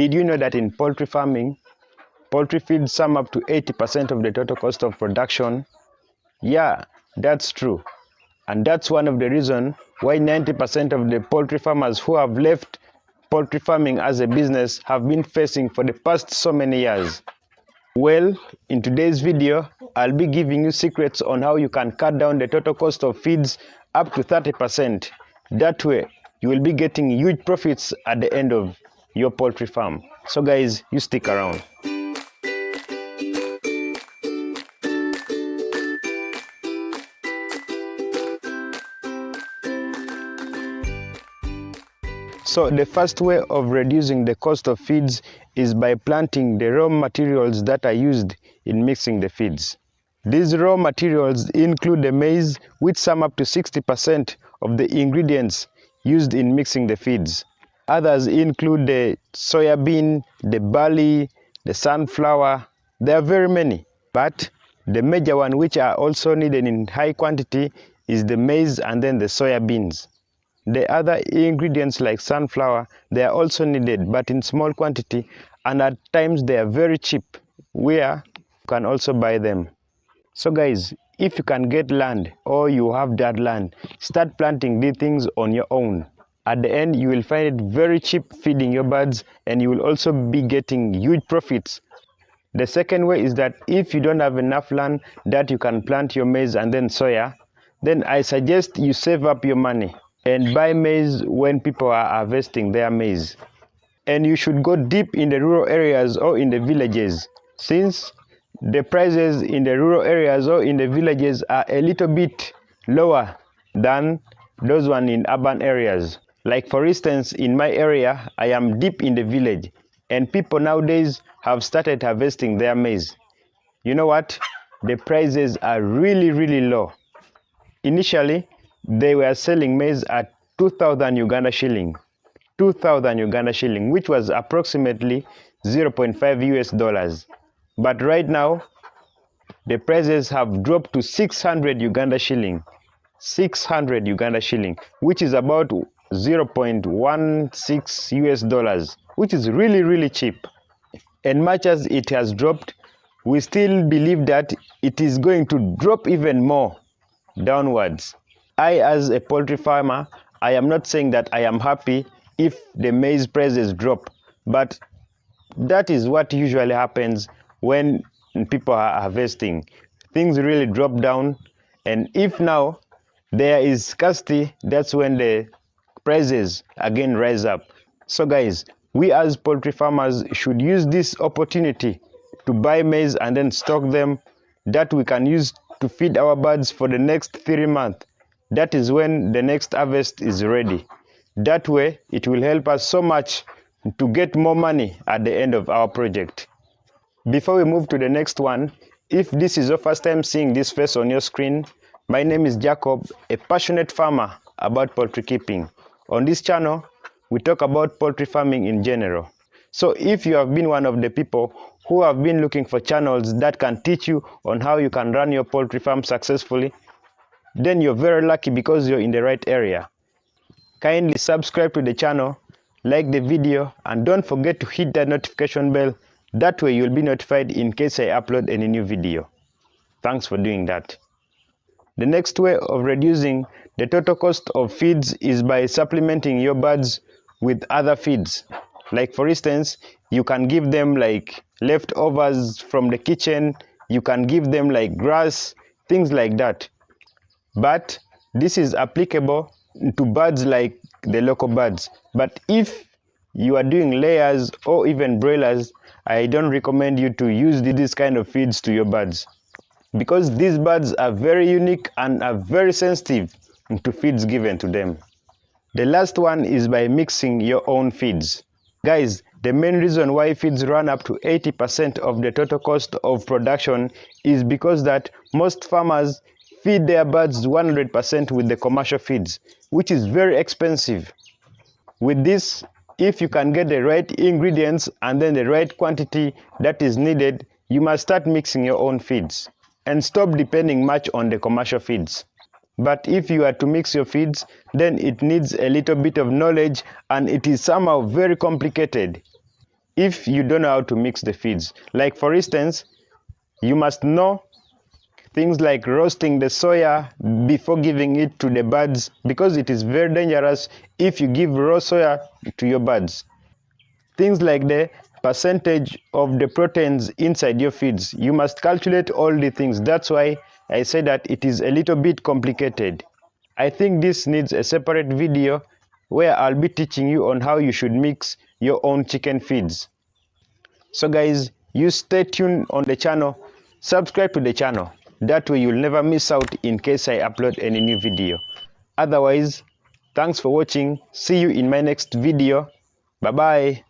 Did you know that in poultry farming, poultry feeds sum up to 80% of the total cost of production? Yeah, that's true. And that's one of the reasons why 90% of the poultry farmers who have left poultry farming as a business have been facing for the past so many years. Well, in today's video, I'll be giving you secrets on how you can cut down the total cost of feeds up to 30%. That way, you will be getting huge profits at the end of your poultry farm. So guys, you stick around. So the first way of reducing the cost of feeds is by planting the raw materials that are used in mixing the feeds. These raw materials include the maize, which sum up to 60% of the ingredients used in mixing the feeds. Others include the soya bean, the barley, the sunflower. There are very many, but the major one which are also needed in high quantity is the maize and then the soya beans. The other ingredients like sunflower, they are also needed, but in small quantity, and at times they are very cheap, where you can also buy them. So guys, if you can get land or you have that land, start planting these things on your own. At the end, you will find it very cheap feeding your birds, and you will also be getting huge profits. The second way is that if you don't have enough land that you can plant your maize and then soya, then I suggest you save up your money and buy maize when people are harvesting their maize. And you should go deep in the rural areas or in the villages, since the prices in the rural areas or in the villages are a little bit lower than those one in urban areas. Like for instance, in my area, I am deep in the village, and people nowadays have started harvesting their maize. You know what? The prices are really low. Initially, they were selling maize at 2,000 Uganda shilling. 2,000 Uganda shilling, which was approximately 0.5 US dollars. But right now, the prices have dropped to 600 Uganda shilling. 600 Uganda shilling, which is about 0.16 US dollars, which is really cheap. And much as it has dropped, we still believe that it is going to drop even more downwards. I, as a poultry farmer, I am not saying that I am happy if the maize prices drop, but that is what usually happens when people are harvesting. Things really drop down, and if now there is scarcity, that's when the prices again rise up. So guys, we as poultry farmers should use this opportunity to buy maize and then stock them, that we can use to feed our birds for the next 3 months. That is when the next harvest is ready. That way, it will help us so much to get more money at the end of our project. Before we move to the next one, if this is your first time seeing this face on your screen, my name is Jacob, a passionate farmer about poultry keeping. On this channel, we talk about poultry farming in general. So if you have been one of the people who have been looking for channels that can teach you on how you can run your poultry farm successfully, then you're very lucky because you're in the right area. Kindly subscribe to the channel, like the video, and don't forget to hit that notification bell. That way you'll be notified in case I upload any new video. Thanks for doing that. The next way of reducing the total cost of feeds is by supplementing your birds with other feeds. Like for instance, you can give them like leftovers from the kitchen, you can give them like grass, things like that. But this is applicable to birds like the local birds. But if you are doing layers or even broilers, I don't recommend you to use this kind of feeds to your birds, because these birds are very unique and are very sensitive to feeds given to them. The last one is by mixing your own feeds. Guys, the main reason why feeds run up to 80% of the total cost of production is because that most farmers feed their birds 100% with the commercial feeds, which is very expensive. With this, if you can get the right ingredients and then the right quantity that is needed, you must start mixing your own feeds and stop depending much on the commercial feeds. But if you are to mix your feeds, then it needs a little bit of knowledge, and it is somehow very complicated. if you don't know how to mix the feeds. Like for instance, you must know things like roasting the soya before giving it to the birds, because it is very dangerous if you give raw soya to your birds. Things like the percentage of the proteins inside your feeds. You must calculate all the things. That's why I say that it is a little bit complicated. I think this needs a separate video where I'll be teaching you on how you should mix your own chicken feeds. So guys, you stay tuned on the channel, subscribe to the channel. That way you'll never miss out in case I upload any new video. Otherwise, thanks for watching. See you in my next video. Bye bye.